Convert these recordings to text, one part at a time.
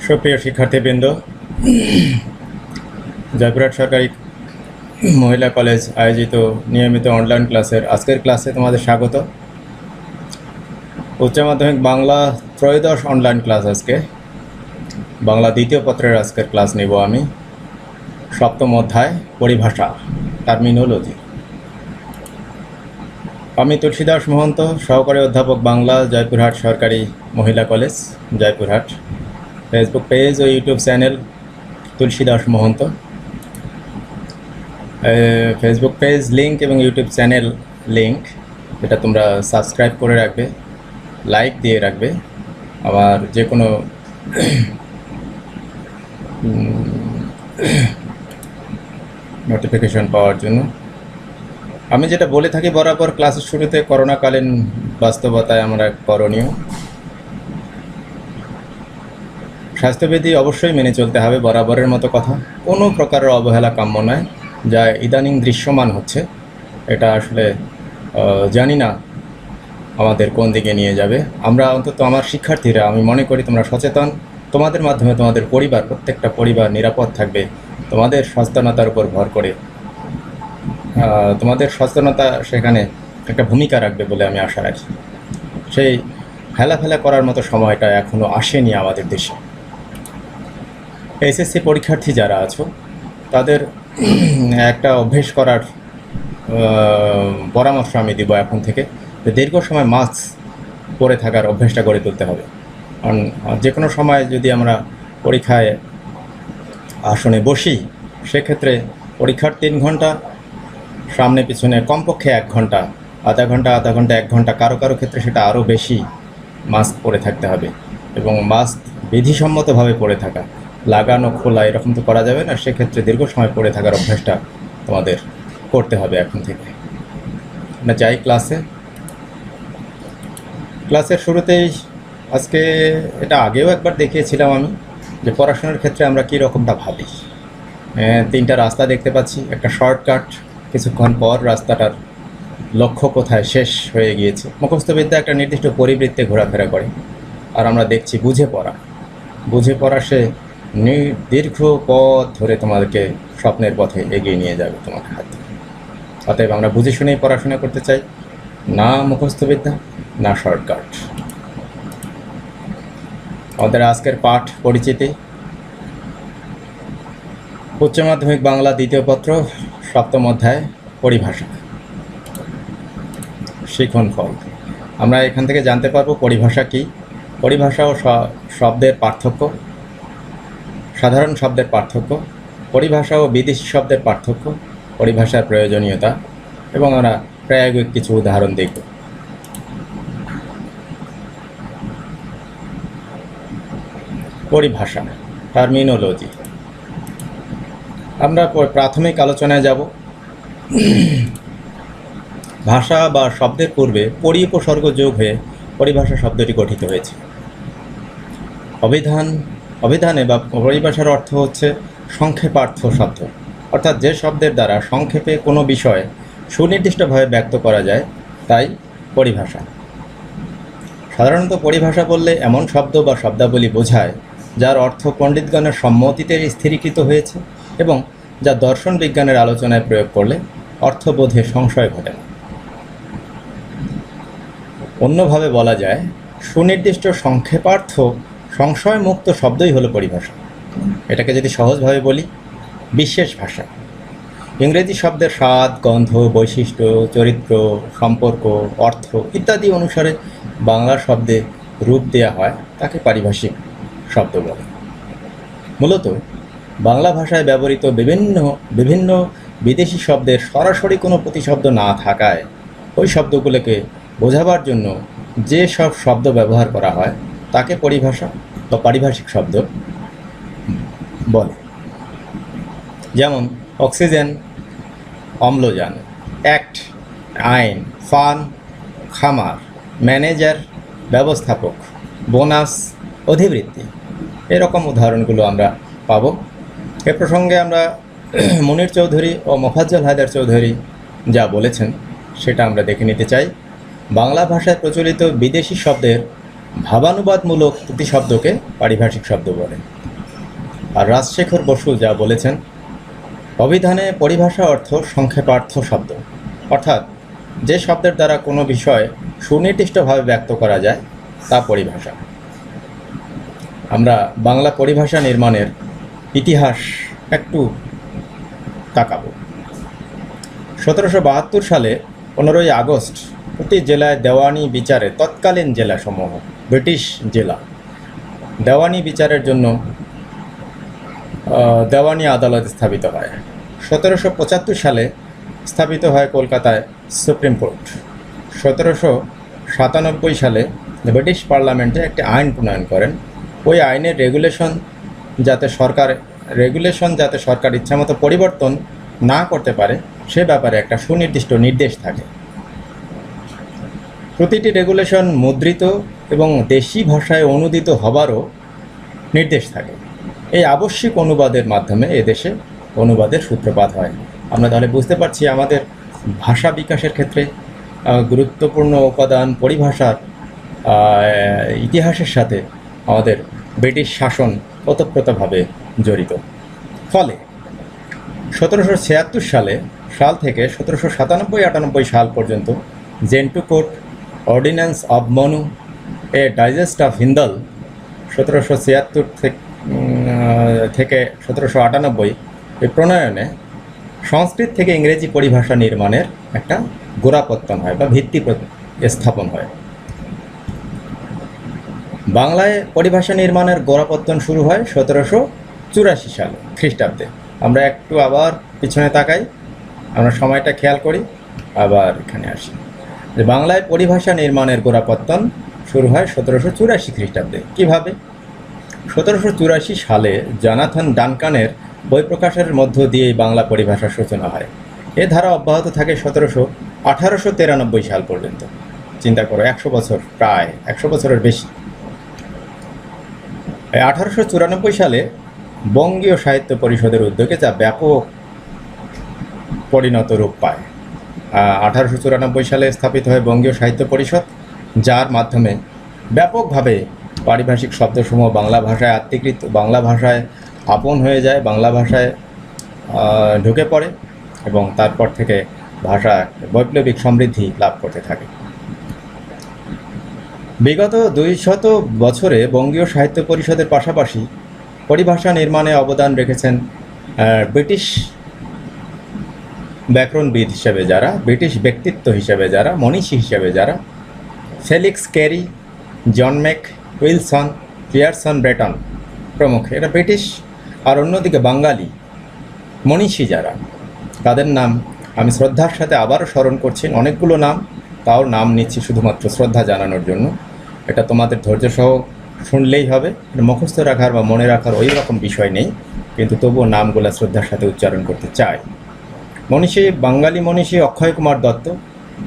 সুপ্রিয় শিক্ষার্থীবৃন্দ, জয়পুরহাট সরকারি মহিলা কলেজ আয়োজিত নিয়মিত অনলাইন ক্লাসের আজকের ক্লাসে তোমাদের স্বাগত। উচ্চ মাধ্যমিক বাংলা ত্রয়োদশ অনলাইন ক্লাস। আজকে বাংলা দ্বিতীয় পত্রের আজকের ক্লাস নেব আমি। সপ্তম অধ্যায় পরিভাষা, টার্মিনোলজি। আমি তুলসীদাস মহন্ত, সহকারী অধ্যাপক বাংলা, জয়পুরহাট সরকারি মহিলা কলেজ, জয়পুরহাট। ফেসবুক পেজ ও YouTube channel Tulsidas Mohanta. Facebook page link এবং ইউটিউব চ্যানেল লিঙ্ক এটা তোমরা সাবস্ক্রাইব করে রাখবে, লাইক দিয়ে রাখবে। আবার যে কোনো নোটিফিকেশন পাওয়ার জন্য। আমি যেটা বলে থাকি বরাবর ক্লাসের শুরুতে, করোনাকালীন বাস্তবতায় আমরা করণীয় স্বাস্থ্যবিধি অবশ্যই মেনে চলতে হবে, বরাবরের মতো কথা। কোনো প্রকারের অবহেলা কাম্য নয়, যা ইদানিং দৃশ্যমান হচ্ছে। এটা আসলে জানি না আমাদের কোন দিকে নিয়ে যাবে। আমরা অন্তত আমার শিক্ষার্থীরা, আমি মনে করি তোমরা সচেতন। তোমাদের মাধ্যমে তোমাদের পরিবার, প্রত্যেকটা পরিবার নিরাপদ থাকবে তোমাদের সচেতনতার উপর ভর করে। তোমাদের সচেতনতা সেখানে একটা ভূমিকা রাখবে বলে আমি আশা রাখি। সেই হেলাফেলা করার মতো সময়টা এখনও আসেনি আমাদের দেশে। এসএসসি পরীক্ষার্থী যারা আছো, তাদের একটা অভ্যেস করার পরামর্শ আমি দিব এখন থেকে, যে দীর্ঘ সময় মাস্ক পরে থাকার অভ্যেসটা গড়ে তুলতে হবে। কারণ যে কোনো সময় যদি আমরা পরীক্ষায় আসনে বসি, সেক্ষেত্রে পরীক্ষার 3 ঘন্টা, সামনে পিছনে কমপক্ষে 1 ঘন্টা, আধা ঘন্টা, 1 ঘন্টা, কারো কারো ক্ষেত্রে সেটা আরও বেশি মাস্ক পরে থাকতে হবে। এবং মাস্ক বিধিসম্মতভাবে পরে থাকা, লাগানো খোলা এরকম তো করা যাবে না। সেক্ষেত্রে দীর্ঘ সময় পরে থাকার অভ্যাসটা তোমাদের করতে হবে এখন থেকে। আমরা যাই ক্লাসের শুরুতেই। আজকে এটা আগেও একবার দেখিয়েছিলাম আমি, যে পড়াশোনার ক্ষেত্রে আমরা কী রকমটা ভাবি। 3টা রাস্তা দেখতে পাচ্ছি, একটা শর্টকাট, কিছুক্ষণ পর রাস্তাটার লক্ষ্য কোথায় শেষ হয়ে গিয়েছে। মুখস্থবিদ্যা একটা নির্দিষ্ট পরিবৃত্তে ঘোরাফেরা করে। আর আমরা দেখছি বুঝে পড়া সে দীর্ঘ পথ ধরে তোমাদেরকে স্বপ্নের পথে এগিয়ে নিয়ে যাবে তোমাকে হাত ধরে। অতএব আমরা বুঝে শুনেই পড়াশোনা করতে চাই, না মুখস্থবিদ্যা, না শর্টকাট। আমাদের আজকের পাঠ পরিচিতি। উচ্চ মাধ্যমিক বাংলা দ্বিতীয় পত্র, সপ্তম অধ্যায় পরিভাষা, শিখন ফল। আমরা এখান থেকে জানতে পারবো পরিভাষা কী, পরিভাষা ও শব্দের পার্থক্য, সাধারণ শব্দের পার্থক্য, পরিভাষা ও বিদেশি শব্দের পার্থক্য, পরিভাষার প্রয়োজনীয়তা, এবং আমরা প্রায়োগিক কিছু উদাহরণ দেখব। পরিভাষা, টার্মিনোলজি। আমরা প্রাথমিক আলোচনায় যাব। ভাষা বা শব্দের পূর্বে পরি উপসর্গ যোগ হয়ে পরিভাষা শব্দটি গঠিত হয়েছে। অভিধানে বা পরিভাষার অর্থ হচ্ছে সংক্ষেপার্থ শব্দ, অর্থাৎ যে শব্দের দ্বারা সংক্ষেপে কোনো বিষয় সুনির্দিষ্টভাবে ব্যক্ত করা যায়, তাই পরিভাষা। সাধারণত পরিভাষা বললে এমন শব্দ বা শব্দাবলী বোঝায় যার অর্থ পণ্ডিতগণের সম্মতিতে স্থিরীকৃত হয়েছে এবং যা দর্শন বিজ্ঞানের আলোচনায় প্রয়োগ করলে অর্থবোধে সংশয় ঘটে না। অন্যভাবে বলা যায়, সুনির্দিষ্ট সংক্ষেপার্থ সংশয়মুক্ত শব্দই হলো পরিভাষা। এটাকে যদি সহজভাবে বলি, বিশেষ ভাষা। ইংরেজি শব্দের স্বাদ, গন্ধ, বৈশিষ্ট্য, চরিত্র, সম্পর্ক, অর্থ ইত্যাদি অনুসারে বাংলা শব্দে রূপ দেওয়া হয়, তাকে পারিভাষিক শব্দ বলে। মূলত বাংলা ভাষায় ব্যবহৃত বিভিন্ন বিদেশি শব্দের সরাসরি কোনো প্রতিশব্দ না থাকায় ওই শব্দগুলোকে বোঝাবার জন্য যে সব শব্দ ব্যবহার করা হয় তাকে পরিভাষা বা পারিভাষিক শব্দ বলে। যেমন অক্সিজেন, অম্লজান, অ্যাক্ট, আইন, ফান, খামার, ম্যানেজার, ব্যবস্থাপক, বোনাস, অধিবৃত্তি, এরকম উদাহরণগুলো আমরা পাব। এ প্রসঙ্গে আমরা মুনির চৌধুরী ও মোফাজ্জল হায়দার চৌধুরী যা বলেছেন সেটা আমরা দেখে নিতে চাই। বাংলা ভাষায় প্রচলিত বিদেশি শব্দের ভাবানুবাদমূলক প্রতিশব্দকে পারিভাষিক শব্দ বলে। আর রাজশেখর বসু যা বলেছেন, অভিধানে পরিভাষা অর্থ সংক্ষেপার্থ শব্দ, অর্থাৎ যে শব্দের দ্বারা কোনো বিষয় সুনির্দিষ্টভাবে ব্যক্ত করা যায় তা পরিভাষা। আমরা বাংলা পরিভাষা নির্মাণের ইতিহাস একটু তাকাবো। 1772 সালে 15ই আগস্ট প্রতি জেলায় দেওয়ানি বিচারে তৎকালীন জেলাসমূহ, ব্রিটিশ জেলা, দেওয়ানি বিচারের জন্য দেওয়ানি আদালত স্থাপিত হয়। 1775 সালে স্থাপিত হয় কলকাতায় সুপ্রিম কোর্ট। 1797 সালে ব্রিটিশ পার্লামেন্টে একটি আইন প্রণয়ন করেন। ওই আইনের রেগুলেশন যাতে সরকার ইচ্ছামতো পরিবর্তন না করতে পারে সে ব্যাপারে একটা সুনির্দিষ্ট নির্দেশ থাকে। প্রতিটি রেগুলেশন মুদ্রিত এবং দেশি ভাষায় অনুদিত হবারও নির্দেশ থাকে। এই আবশ্যিক অনুবাদের মাধ্যমে এদেশে অনুবাদের সূত্রপাত হয়। আমরা তাহলে বুঝতে পারছি আমাদের ভাষা বিকাশের ক্ষেত্রে গুরুত্বপূর্ণ উপাদান পরিভাষার ইতিহাসের সাথে আমাদের ব্রিটিশ শাসন ওতপ্রোতভাবে জড়িত। ফলে 1776 সাল থেকে 1797-98 সাল পর্যন্ত Gentoo court ordinance of Manu, a digest of Hindu law 1776 থেকে 1798 এই প্রণয়নে সংস্কৃত থেকে ইংরেজি পরিভাষা নির্মাণের একটা গোড়াপত্তন হয় বা ভিত্তি স্থাপন হয়। বাংলায় পরিভাষা নির্মাণের গোড়াপত্তন শুরু হয় 1784 সালে খ্রিস্টাব্দে। আমরা একটু আবার পিছনে তাকাই, আমরা সময়টা খেয়াল করি, আবার এখানে আসি। বাংলায় পরিভাষা নির্মাণের গোড়াপত্তন শুরু হয় 1784 খ্রিস্টাব্দে। কীভাবে? 1784 সালে জনাথন ডানকানের বই প্রকাশের মধ্য দিয়েই বাংলা পরিভাষার সূচনা হয়। এ ধারা অব্যাহত থাকে 1893 সাল পর্যন্ত। চিন্তা করো, 100 বছর, প্রায় 100 বছরের বেশি। 1894 সালে বঙ্গীয় সাহিত্য পরিষদের উদ্যোগে যা ব্যাপক পরিণত রূপ পায়। 1894 সালে স্থাপিত হয় বঙ্গীয় সাহিত্য পরিষদ, যার মাধ্যমে ব্যাপকভাবে পারিভাষিক শব্দসমূহ বাংলা ভাষায় আত্মীকৃত, বাংলা ভাষায় আপন হয়ে যায়, বাংলা ভাষায় ঢুকে পড়ে এবং তারপর থেকে ভাষা বৈপ্লবিক সমৃদ্ধি লাভ করতে থাকে। বিগত 200 বছরে বঙ্গীয় সাহিত্য পরিষদের পাশাপাশি পরিভাষা নির্মাণে অবদান রেখেছেন ব্রিটিশ ব্যাকরণবিদ হিসেবে যারা, ব্রিটিশ ব্যক্তিত্ব হিসেবে যারা, মনীষী হিসেবে যারা, ফেলিক্স ক্যারি, জন ম্যাক, উইলসন, পিয়ারসন ব্রেটন প্রমুখ। এরা ব্রিটিশ। আর অন্যদিকে বাঙালি মনীষী যারা, তাদের নাম আমি শ্রদ্ধার সাথে আবারও স্মরণ করছি। অনেকগুলো নাম, তাও নাম নিচ্ছি শুধুমাত্র শ্রদ্ধা জানানোর জন্য। এটা তোমাদের ধৈর্যসহ শুনলেই হবে, মুখস্থ রাখার বা মনে রাখার ওই রকম বিষয় নেই, কিন্তু তবুও নামগুলো শ্রদ্ধার সাথে উচ্চারণ করতে চাই। মনীষী, বাঙালি মনীষী অক্ষয় কুমার দত্ত,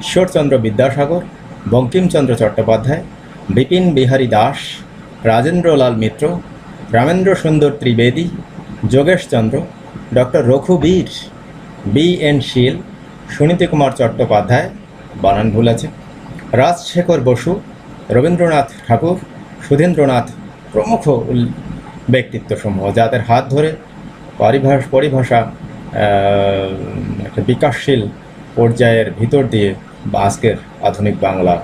ঈশ্বরচন্দ্র বিদ্যাসাগর, বঙ্কিমচন্দ্র চট্টোপাধ্যায়, বিপিন বিহারী দাস, রাজেন্দ্রলাল মিত্র, রামেন্দ্র সুন্দর ত্রিবেদী, যোগেশচন্দ্র, ডক্টর রঘুবীর, বি.এন. শীল, সুনীতি কুমার চট্টোপাধ্যায়, বানান ভুল আছে, রাজশেখর বসু, রবীন্দ্রনাথ ঠাকুর, সুধীন্দ্রনাথ প্রমুখ ব্যক্তিত্বসমূহ, যাদের হাত ধরে পরিভাষা একটা বিকাশশীল পর্যায়ের ভিতর দিয়ে আজকের আধুনিক বাংলা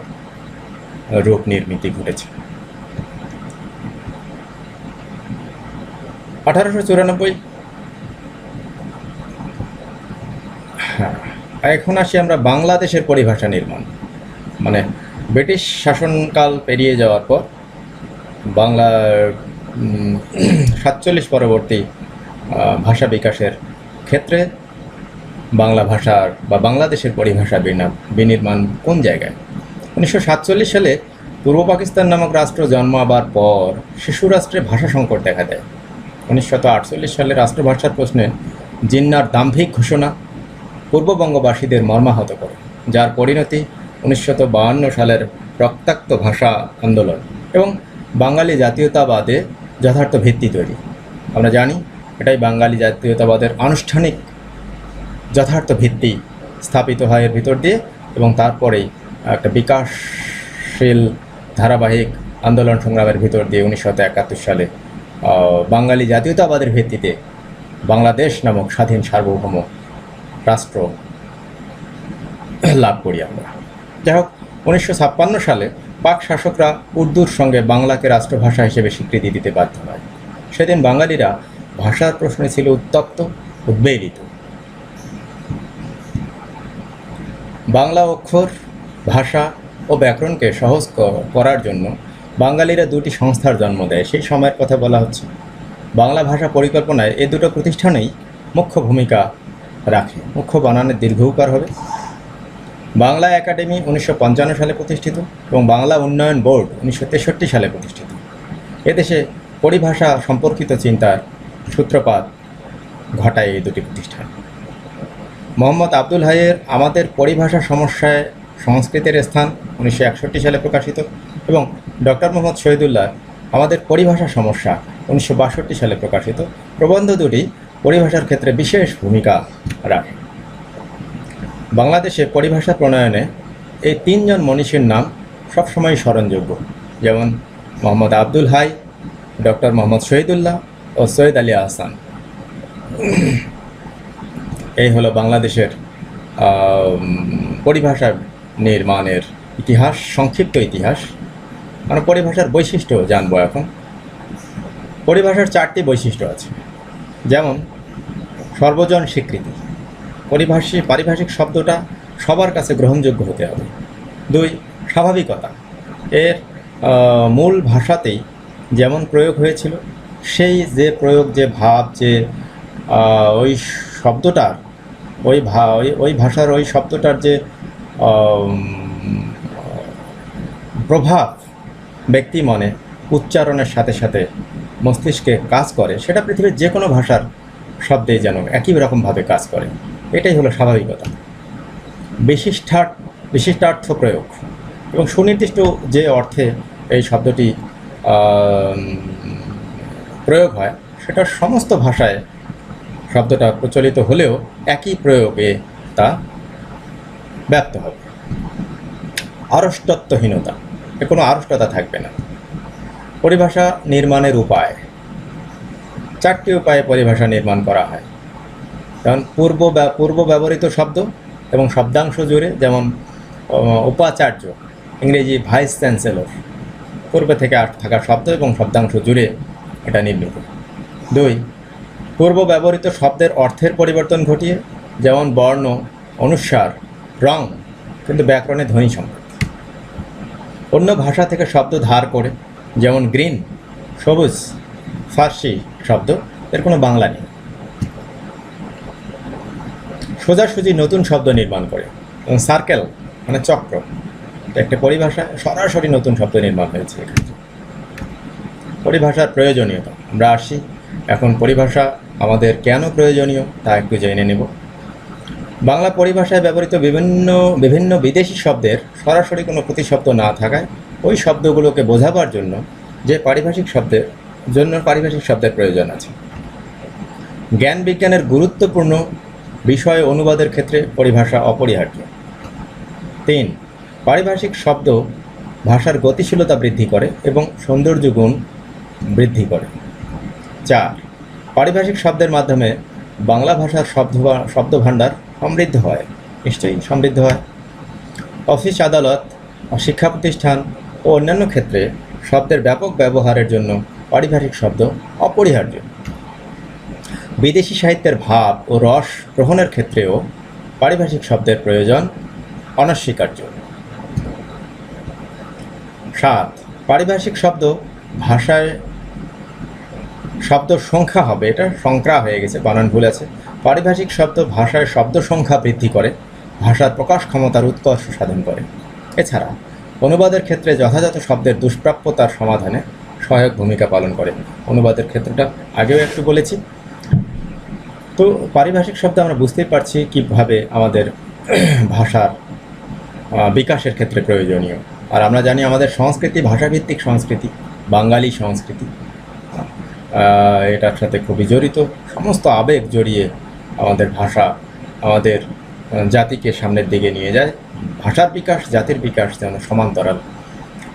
রূপ নির্মিতি ঘটেছে। 1894। এখন আসি আমরা বাংলাদেশের পরিভাষা নির্মাণ, মানে ব্রিটিশ শাসনকাল পেরিয়ে যাওয়ার পর বাংলার 47 পরবর্তী ভাষা বিকাশের ক্ষেত্রে বাংলা ভাষার বা বাংলাদেশের পরিভাষা বিনির্মাণ কোন জায়গায়? 1947 সালে পূর্ব পাকিস্তান নামক রাষ্ট্র জন্মাবার পর শিশু রাষ্ট্রে ভাষা সংকট দেখা দেয়। 1948 সালে রাষ্ট্রভাষার প্রশ্নে জিন্নার দাম্ভিক ঘোষণা পূর্ববঙ্গবাসীদের মর্মাহত করে, যার পরিণতি 1952 সালের রক্তাক্ত ভাষা আন্দোলন এবং বাঙালি জাতীয়তাবাদে যথার্থ ভিত্তি তৈরি। আমরা জানি এটাই বাঙালি জাতীয়তাবাদের আনুষ্ঠানিক যথার্থ ভিত্তি স্থাপিত হয় এর ভিতর দিয়ে, এবং তারপরেই একটা বিকাশশীল ধারাবাহিক আন্দোলন সংগ্রামের ভিতর দিয়ে 1971 সালে বাঙালি জাতীয়তাবাদের ভিত্তিতে বাংলাদেশ নামক স্বাধীন সার্বভৌম রাষ্ট্র লাভ করি আমরা। যাই হোক, 1956 সালে পাক শাসকরা উর্দুর সঙ্গে বাংলাকে রাষ্ট্রভাষা হিসেবে স্বীকৃতি দিতে বাধ্য হয়। সেদিন বাঙালিরা ভাষার প্রশ্নে ছিল উত্তপ্ত, উদ্বেলিত। বাংলা অক্ষর, ভাষা ও ব্যাকরণকে সহজ করার জন্য বাঙালিরা দুটি সংস্থার জন্ম দেয়। সেই সময়ের কথা বলা হচ্ছে। বাংলা ভাষা পরিকল্পনায় এই দুটো প্রতিষ্ঠানেই মুখ্য ভূমিকা রাখে। মুখ্য বানানের দীর্ঘকার হবে। বাংলা একাডেমি 1955 সালে প্রতিষ্ঠিত এবং বাংলা উন্নয়ন বোর্ড 1963 সালে প্রতিষ্ঠিত। এদেশে পরিভাষা সম্পর্কিত চিন্তার সূত্রপাত ঘটায় এই দুটি প্রতিষ্ঠান। মোহাম্মদ আব্দুল হাইয়ের আমাদের পরিভাষা সমস্যায় সংস্কৃতের স্থান 1961 সালে প্রকাশিত এবং ডক্টর মোহাম্মদ শহীদুল্লাহ আমাদের পরিভাষা সমস্যা 1962 সালে প্রকাশিত প্রবন্ধ দুটি পরিভাষার ক্ষেত্রে বিশেষ ভূমিকা রাখে। বাংলাদেশে পরিভাষা প্রণয়নে এই তিনজন মনীষীর নাম সবসময় স্মরণযোগ্য, যেমন মোহাম্মদ আব্দুল হাই, ডক্টর মোহাম্মদ শহীদুল্লাহ ও সৈয়দ আলী আহসান। এই হলো বাংলাদেশের পরিভাষা নির্মাণের ইতিহাস, সংক্ষিপ্ত ইতিহাস। আমরা পরিভাষার বৈশিষ্ট্য জানবো এখন। পরিভাষার 4টি বৈশিষ্ট্য আছে, যেমন সর্বজন স্বীকৃতি। পারিভাষিক শব্দটা সবার কাছে গ্রহণযোগ্য হতে হবে। 2, স্বাভাবিকতা। এর মূল ভাষাতেই যেমন প্রয়োগ হয়েছিল সেই যে প্রয়োগ, যে ভাব, যে ওই শব্দটার ওই ভাষার ওই শব্দটার যে প্রভাব ব্যক্তি মনে উচ্চারণের সাথে সাথে মস্তিষ্কে কাজ করে, সেটা পৃথিবীর যে কোনো ভাষার শব্দেই যেন একই রকমভাবে কাজ করে। এটাই হলো স্বাভাবিকতা। বিশিষ্টার্থ প্রয়োগ এবং সুনির্দিষ্ট যে অর্থে এই শব্দটি প্রয়োগ হয় সেটা সমস্ত ভাষায় শব্দটা প্রচলিত হলেও একই প্রয়োগে তা ব্যপ্ত হবে। আড়ষ্টত্বহীনতা, কোনো আড়ষ্টতা থাকবে না। পরিভাষা নির্মাণের উপায়। 4টি উপায়ে পরিভাষা নির্মাণ করা হয়। যেমন পূর্ব ব্যবহৃত শব্দ এবং শব্দাংশ জুড়ে, যেমন উপাচার্য, ইংরেজি ভাইস চ্যান্সেলর, পূর্বে থেকে থাকা শব্দ এবং শব্দাংশ জুড়ে এটা নির্মিত। 2, পূর্ব ব্যবহৃত শব্দের অর্থের পরিবর্তন ঘটিয়ে, যেমন বর্ণ, অনুস্বার, রং, কিন্তু ব্যাকরণে ধ্বনি সম্পর্ক। অন্য ভাষা থেকে শব্দ ধার করে, যেমন গ্রিন, সবুজ, ফার্সি শব্দ, এর কোনো বাংলা নেই। সোজাসুজি নতুন শব্দ নির্মাণ করে, এবং সার্কেল মানে চক্র, একটা পরিভাষায় সরাসরি নতুন শব্দ নির্মাণ হয়েছে এখানে। পরিভাষার প্রয়োজনীয়তা। আমরা আসি এখন পরিভাষা আমাদের কেন প্রয়োজনীয় তা একটু জেনে নেব। বাংলা পরিভাষায় ব্যবহৃত বিভিন্ন বিদেশি শব্দের সরাসরি কোনো প্রতিশব্দ না থাকায় ওই শব্দগুলোকে বোঝাবার জন্য পারিভাষিক শব্দের প্রয়োজন আছে। জ্ঞান বিজ্ঞানের গুরুত্বপূর্ণ বিষয় অনুবাদের ক্ষেত্রে পরিভাষা অপরিহার্য। 3, পারিভাষিক শব্দ ভাষার গতিশীলতা বৃদ্ধি করে এবং সৌন্দর্য গুণ বৃদ্ধি করে। 4, পারিভাষিক শব্দের মাধ্যমে বাংলা ভাষার শব্দভাণ্ডার সমৃদ্ধ হয়, নিশ্চয়ই সমৃদ্ধ হয়। অফিস, আদালত, শিক্ষা প্রতিষ্ঠান ও অন্যান্য ক্ষেত্রে শব্দের ব্যাপক ব্যবহারের জন্য পারিভাষিক শব্দ অপরিহার্য। বিদেশি সাহিত্যের ভাব ও রস গ্রহণের ক্ষেত্রেও পারিভাষিক শব্দের প্রয়োজন অনস্বীকার্য। 7, পারিভাষিক শব্দ ভাষায় শব্দ সংখ্যা হবে, এটা সংখ্যা হয়ে গেছে, বানান ভুল আছে। পারিভাষিক শব্দ ভাষায় শব্দ সংখ্যা বৃদ্ধি করে, ভাষার প্রকাশ ক্ষমতার উৎকর্ষ সাধন করে। এছাড়া অনুবাদের ক্ষেত্রে যথাযথ শব্দের দুষ্প্রাপ্যতার সমাধানে সহায়ক ভূমিকা পালন করে। অনুবাদের ক্ষেত্রটা আগেও একটু বলেছি। তো পারিভাষিক শব্দ আমরা বুঝতেই পারছি কীভাবে আমাদের ভাষার বিকাশের ক্ষেত্রে প্রয়োজনীয়। আর আমরা জানি আমাদের সংস্কৃতি ভাষাভিত্তিক সংস্কৃতি, বাঙালি সংস্কৃতি, এটার সাথে খুবই জড়িত। সমস্ত আবেগ জড়িয়ে আমাদের ভাষা আমাদের জাতিকে সামনের দিকে নিয়ে যায়। ভাষার বিকাশ, জাতির বিকাশ যেন সমান্তরাল,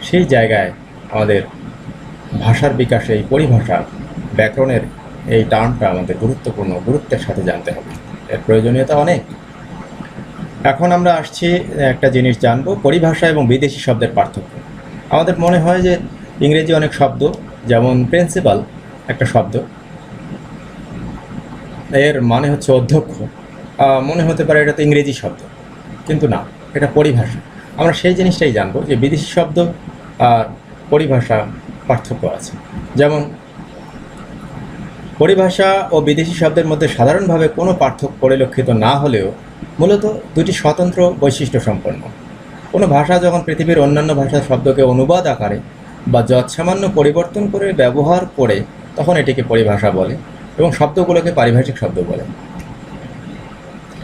সেই জায়গায় আমাদের ভাষার বিকাশে এই পরিভাষা ব্যাকরণের এই টার্মটা আমাদের গুরুত্বের সাথে জানতে হবে, এর প্রয়োজনীয়তা অনেক। এখন আমরা আসছি একটা জিনিস জানবো, পরিভাষা এবং বিদেশি শব্দের পার্থক্য। আমাদের মনে হয় যে ইংরেজি অনেক শব্দ, যেমন প্রিন্সিপাল একটা শব্দ, এর মানে হচ্ছে অধ্যক্ষ, মনে হতে পারে এটা তো ইংরেজি শব্দ, কিন্তু না, এটা পরিভাষা। আমরা সেই জিনিসটাই জানবো যে বিদেশি শব্দ আর পরিভাষা পার্থক্য আছে। যেমন পরিভাষা ও বিদেশি শব্দের মধ্যে সাধারণভাবে কোনো পার্থক্য পরিলক্ষিত না হলেও মূলত দুটি স্বতন্ত্র বৈশিষ্ট্য সম্পন্ন। কোনো ভাষা যখন পৃথিবীর অন্যান্য ভাষার শব্দকে অনুবাদ আকারে বা যৎসামান্য পরিবর্তন করে ব্যবহার করে তখন এটিকে পরিভাষা বলে এবং শব্দগুলোকে পারিভাষিক শব্দ বলে।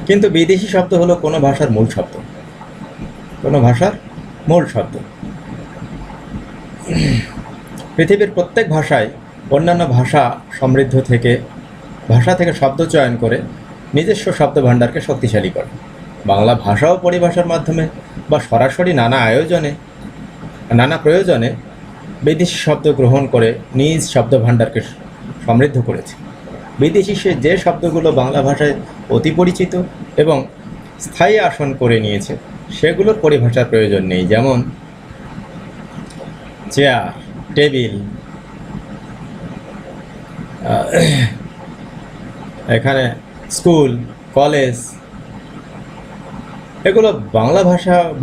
কিন্তু বিদেশি শব্দ হলো কোনো ভাষার মূল শব্দ, কোনো ভাষার মূল শব্দ। পৃথিবীর প্রত্যেক ভাষায় অন্যান্য ভাষা সমৃদ্ধ ভাষা থেকে শব্দ চয়ন করে নিজস্ব শব্দ ভাণ্ডারকে শক্তিশালী করে। বাংলা ভাষাও পরিভাষার মাধ্যমে বা সরাসরি নানা প্রয়োজনে বিদেশি শব্দ গ্রহণ করে নিজ শব্দ ভাণ্ডারকে সমৃদ্ধ করেছে। বিদেশি যে শব্দগুলো বাংলা ভাষায় অতি পরিচিত এবং স্থায়ী আসন করে নিয়েছে সেগুলোর পরিভাষার প্রয়োজন নেই, যেমন চেয়ার, টেবিল, এখানে স্কুল, কলেজ, এগুলো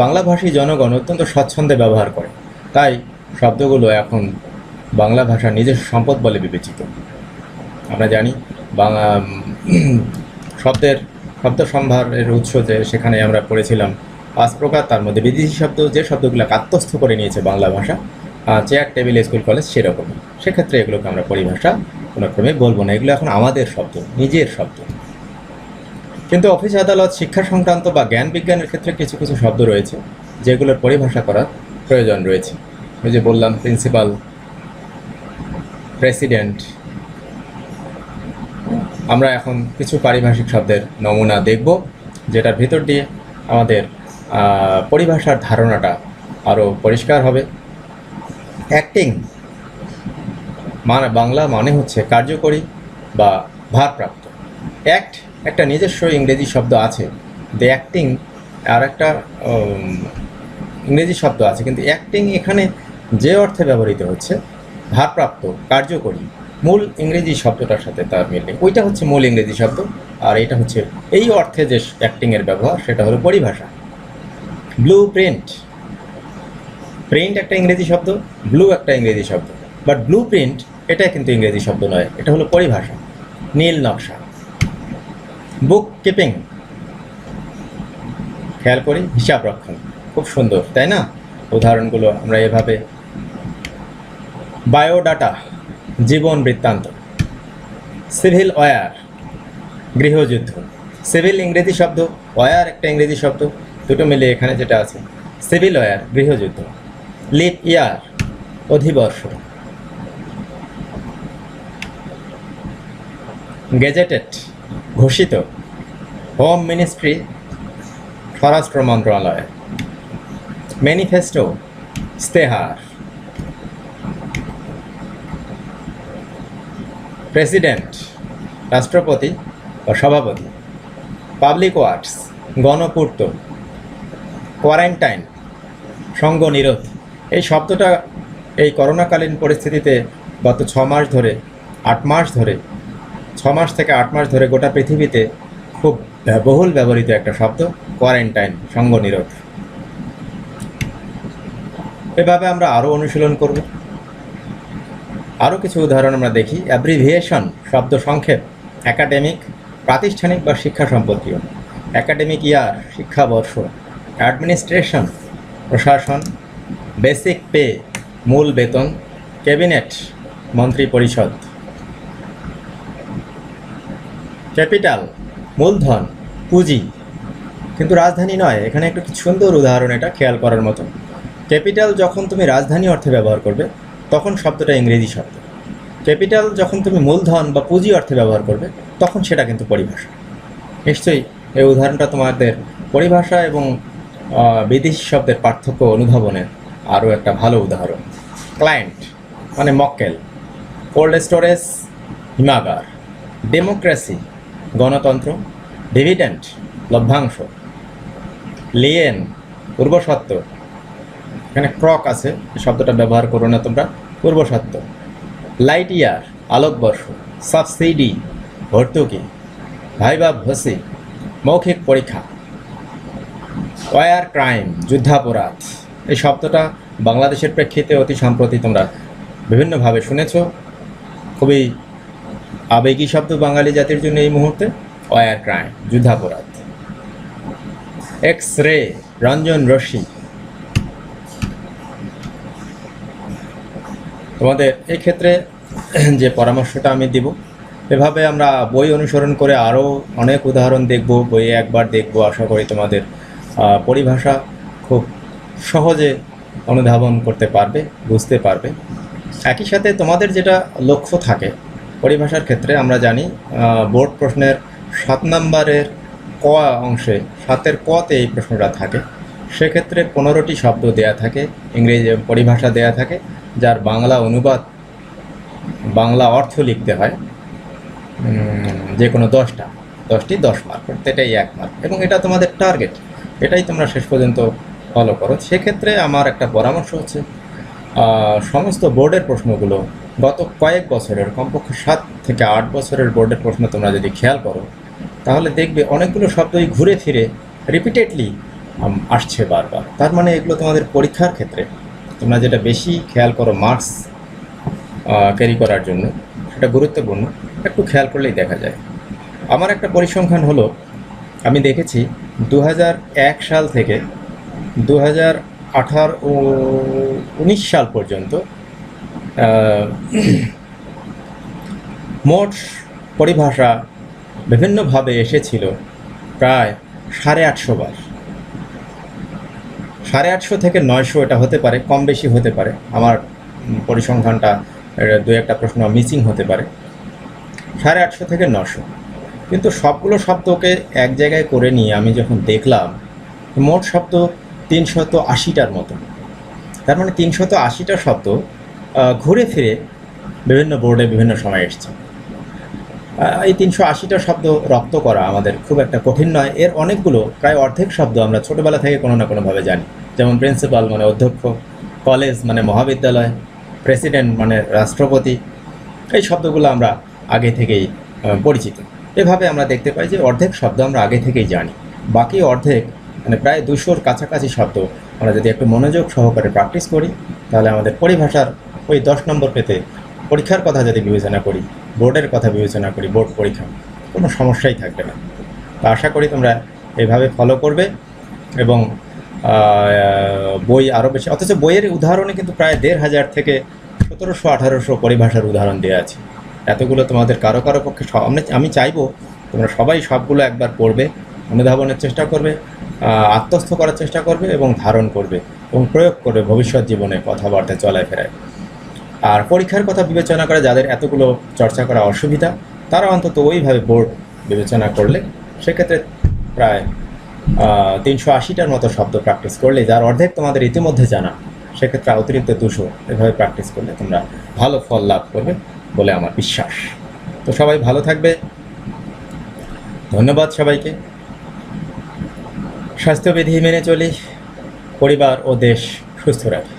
বাংলাভাষী জনগণ অত্যন্ত স্বচ্ছন্দে ব্যবহার করে, তাই শব্দগুলো এখন বাংলা ভাষার নিজস্ব সম্পদ বলে বিবেচিত। আমরা জানি শব্দ সম্ভারের উৎস সেখানে আমরা পড়েছিলাম 5 প্রকার, তার মধ্যে বিদেশি শব্দ যে শব্দগুলো কাত্যস্থ করে নিয়েছে বাংলা ভাষা, চেয়ার, টেবিল, স্কুল, কলেজ, সেরকমই। সেক্ষেত্রে এগুলোকে আমরা পরিভাষা কোনো ক্রমে বলবো না, এগুলো এখন আমাদের শব্দ, নিজের শব্দ। কিন্তু অফিস আদালত, শিক্ষা সংক্রান্ত বা জ্ঞান বিজ্ঞানের ক্ষেত্রে কিছু কিছু শব্দ রয়েছে যেগুলোর পরিভাষা করার প্রয়োজন রয়েছে। ওই যে বললাম প্রিন্সিপাল, প্রেসিডেন্ট। আমরা এখন কিছু পারিভাষিক শব্দের নমুনা দেখব, যেটার ভিতর দিয়ে আমাদের পরিভাষার ধারণাটা আরও পরিষ্কার হবে। অ্যাক্টিং বাংলা মানে হচ্ছে কার্যকরী বা ভারপ্রাপ্ত। অ্যাক্ট একটা নিজস্ব ইংরেজি শব্দ আছে, দ্য অ্যাক্টিং আর একটা ইংরেজি শব্দ আছে, কিন্তু অ্যাক্টিং এখানে যে অর্থে ব্যবহৃত হচ্ছে ভারপ্রাপ্ত, কার্যকরী, মূল ইংরেজি শব্দটার সাথে তার মিল নেই, ওইটা হচ্ছে মূল ইংরেজি শব্দ। আর এটা হচ্ছে এই অর্থে যে অ্যাক্টিংয়ের ব্যবহার, সেটা হলো পরিভাষা। ব্লু প্রিন্ট, প্রিন্ট একটা ইংরেজি শব্দ, ব্লু একটা ইংরেজি শব্দ, বাট ব্লু প্রিন্ট এটা কিন্তু ইংরেজি শব্দ নয়, এটা হলো পরিভাষা। নীল নকশা। বুক কিপিং, খেয়াল করি, হিসাব রক্ষণ, খুব সুন্দর তাই না? উদাহরণগুলো আমরা এভাবে, বায়োডাটা, জীবন বৃত্তান্ত। সিভিল ওয়ার, গৃহযুদ্ধ। সিভিল ইংরেজি শব্দ, ওয়ার একটা ইংরেজি শব্দ, দুটো মিলে এখানে যেটা আছে সিভিল ওয়ার, গৃহযুদ্ধ। লিপ ইয়ার, অধিবর্ষ। গেজেটেড, ঘোষিত। হোম মিনিস্ট্রি, স্বরাষ্ট্র মন্ত্রণালয়। ম্যানিফেস্টো, ইস্তেহার। প্রেসিডেন্ট, রাষ্ট্রপতি বা সভাপতি। পাবলিক ওয়ার্কস, গণপূর্ত। কোয়ারেন্টাইন, সঙ্গ নিরোধ। এই শব্দটা এই করোনাকালীন পরিস্থিতিতে গত 6 মাস ধরে 8 মাস ধরে 6 মাস থেকে 8 মাস ধরে গোটা পৃথিবীতে খুব বহুল ব্যবহৃত একটা শব্দ, কোয়ারেন্টাইন, সঙ্গ নিরোধ। এভাবে আমরা আরও অনুশীলন করব। আরও কিছু উদাহরণ আমরা দেখি। অ্যাব্রিভিয়েশন, শব্দ সংক্ষেপ। একাডেমিক, প্রাতিষ্ঠানিক বা শিক্ষা সম্পর্কীয়। একাডেমিক ইয়ার, শিক্ষাবর্ষ। অ্যাডমিনিস্ট্রেশন, প্রশাসন। বেসিক পে, মূল বেতন। ক্যাবিনেট, মন্ত্রী পরিষদ। ক্যাপিটাল, মূলধন, পুঁজি, কিন্তু রাজধানী নয়। এখানে একটু সুন্দর উদাহরণ, এটা খেয়াল করার মতো। ক্যাপিটাল যখন তুমি রাজধানী অর্থে ব্যবহার করবে তখন শব্দটা ইংরেজি শব্দ। ক্যাপিটাল যখন তুমি মূলধন বা পুঁজি অর্থে ব্যবহার করবে তখন সেটা কিন্তু পরিভাষা। নিশ্চয়ই এই উদাহরণটা তোমাদের পরিভাষা এবং বিদেশি শব্দের পার্থক্য অনুধাবনের আরও একটা ভালো উদাহরণ। ক্লায়েন্ট মানে মক্কেল, কোল্ড স্টোরেজ হিমাগার, ডেমোক্রেসি গণতন্ত্র, ডিভিডেন্ড লভ্যাংশ, লিয়েন পূর্বসত্ত্ব, এখানে ক্রক আছে, এই শব্দটা ব্যবহার করো না তোমরা, পূর্বসত্ত্ব, লাইট ইয়ার আলোকবর্ষ, সাবসিডি ভর্তুকি, ভাইবা ভসি মৌখিক পরীক্ষা, ওয়ার ক্রাইম যুদ্ধাপরাধ। এই শব্দটা বাংলাদেশের প্রেক্ষিতে অতি সম্প্রতি তোমরা বিভিন্নভাবে শুনেছ, খুবই আবেগী শব্দ বাঙালি জাতির জন্য এই মুহূর্তে। ওয়ার ক্রাইম যুদ্ধাপরাধ, এক্স রে রঞ্জন রশ্মি। তোমাদের এই ক্ষেত্রে যে পরামর্শটা আমি দিব, এভাবে আমরা বই অনুসরণ করে আরও অনেক উদাহরণ দেখব, বইয়ে একবার দেখব, আশা করি তোমাদের পরিভাষা খুব সহজে অনুধাবন করতে পারবে, বুঝতে পারবে। একই সাথে তোমাদের যেটা লক্ষ্য থাকে পরিভাষার ক্ষেত্রে, আমরা জানি বোর্ড প্রশ্নের 7 নম্বরের ক অংশে 7-এর কতে এই প্রশ্নটা থাকে, সেক্ষেত্রে 15টি শব্দ দেয়া থাকে, ইংরেজি পরিভাষা দেয়া থাকে, যার বাংলা অনুবাদ, বাংলা অর্থ লিখতে হয় যে কোনো 10টি 10 মার্ক, প্রত্যেকটাই 1 মার্ক, এবং এটা তোমাদের টার্গেট, এটাই তোমরা শেষ পর্যন্ত ফলো করো। সেক্ষেত্রে আমার একটা পরামর্শ হচ্ছে, সমস্ত বোর্ডের প্রশ্নগুলো গত কয়েক বছরের, কমপক্ষে 7 থেকে 8 বছরের বোর্ডের প্রশ্ন তোমরা যদি খেয়াল করো, তাহলে দেখবে অনেকগুলো শব্দই ঘুরে ফিরে রিপিটেডলি আসছে বারবার। তার মানে এগুলো তোমাদের পরীক্ষার ক্ষেত্রে তোমরা যেটা বেশি খেয়াল করো মার্কস ক্যারি করার জন্য, সেটা গুরুত্বপূর্ণ, একটু খেয়াল করলেই দেখা যায়। আমার একটা পরিসংখ্যান হলো, আমি দেখেছি 2001 সাল থেকে 2019 সাল পর্যন্ত মোট পরিভাষা বিভিন্নভাবে এসেছিল প্রায় 850 বার। 850 থেকে 900 এটা হতে পারে, কম বেশি হতে পারে, আমার পরিসংখ্যানটা 2-1টা প্রশ্ন মিসিং হতে পারে। 850 থেকে 900, কিন্তু সবগুলো শব্দকে এক জায়গায় করে নিয়ে আমি যখন দেখলাম, মোট শব্দ 380টার মতো। তার মানে 380টা শব্দ ঘুরে ফিরে বিভিন্ন বোর্ডে বিভিন্ন সময় এসছে। এই 380টা শব্দ রপ্ত করা আমাদের খুব একটা কঠিন নয়। এর অনেকগুলো, প্রায় অর্ধেক শব্দ আমরা ছোটোবেলা থেকে কোনো না কোনোভাবে জানি, যেমন প্রিন্সিপাল মানে অধ্যক্ষ, কলেজ মানে মহাবিদ্যালয়, প্রেসিডেন্ট মানে রাষ্ট্রপতি, এই শব্দগুলো আমরা আগে থেকেই পরিচিত। এভাবে আমরা দেখতে পাই যে অর্ধেক শব্দ আমরা আগে থেকেই জানি, বাকি অর্ধেক মানে প্রায় 200-র কাছাকাছি শব্দ আমরা যদি একটু মনোযোগ সহকারে প্র্যাকটিস করি, তাহলে আমাদের পরিভাষার ওই 10 নম্বর পেতে, পরীক্ষার কথা যদি বিবেচনা করি, বোর্ডের কথা বিবেচনা করি, বোর্ড পরীক্ষা, কোনো সমস্যাই থাকবে না। তো আশা করি তোমরা এইভাবে ফলো করবে, এবং বই আরও বেশি, অথচ বইয়ের উদাহরণে কিন্তু প্রায় 1500 থেকে 1700-1800 পরিভাষার উদাহরণ দেওয়া আছে। এতগুলো তোমাদের কারো পক্ষে, আমি চাইবো তোমরা সবাই সবগুলো একবার পড়বে, অনুধাবনের চেষ্টা করবে, আত্মস্থ করার চেষ্টা করবে, এবং ধারণ করবে এবং প্রয়োগ করবে ভবিষ্যৎ জীবনে কথাবার্তা চলায় ফেরায়। আর পরীক্ষার কথা বিবেচনা করে যাদের এতগুলো চর্চা করা অসুবিধা, তারা অন্তত ওইভাবে বোর্ড বিবেচনা করলে সেক্ষেত্রে প্রায় 380টার মতো শব্দ প্র্যাকটিস করলে, যার অর্ধেক তোমাদের ইতিমধ্যে জানা, সেক্ষেত্রে অতিরিক্ত 200 এভাবে প্র্যাকটিস করলে তোমরা ভালো ফল লাভ করবে বলে আমার বিশ্বাস। তো সবাই ভালো থাকবে, ধন্যবাদ সবাইকে। স্বাস্থ্যবিধি মেনে চলি, পরিবার ও দেশ সুস্থ রাখি।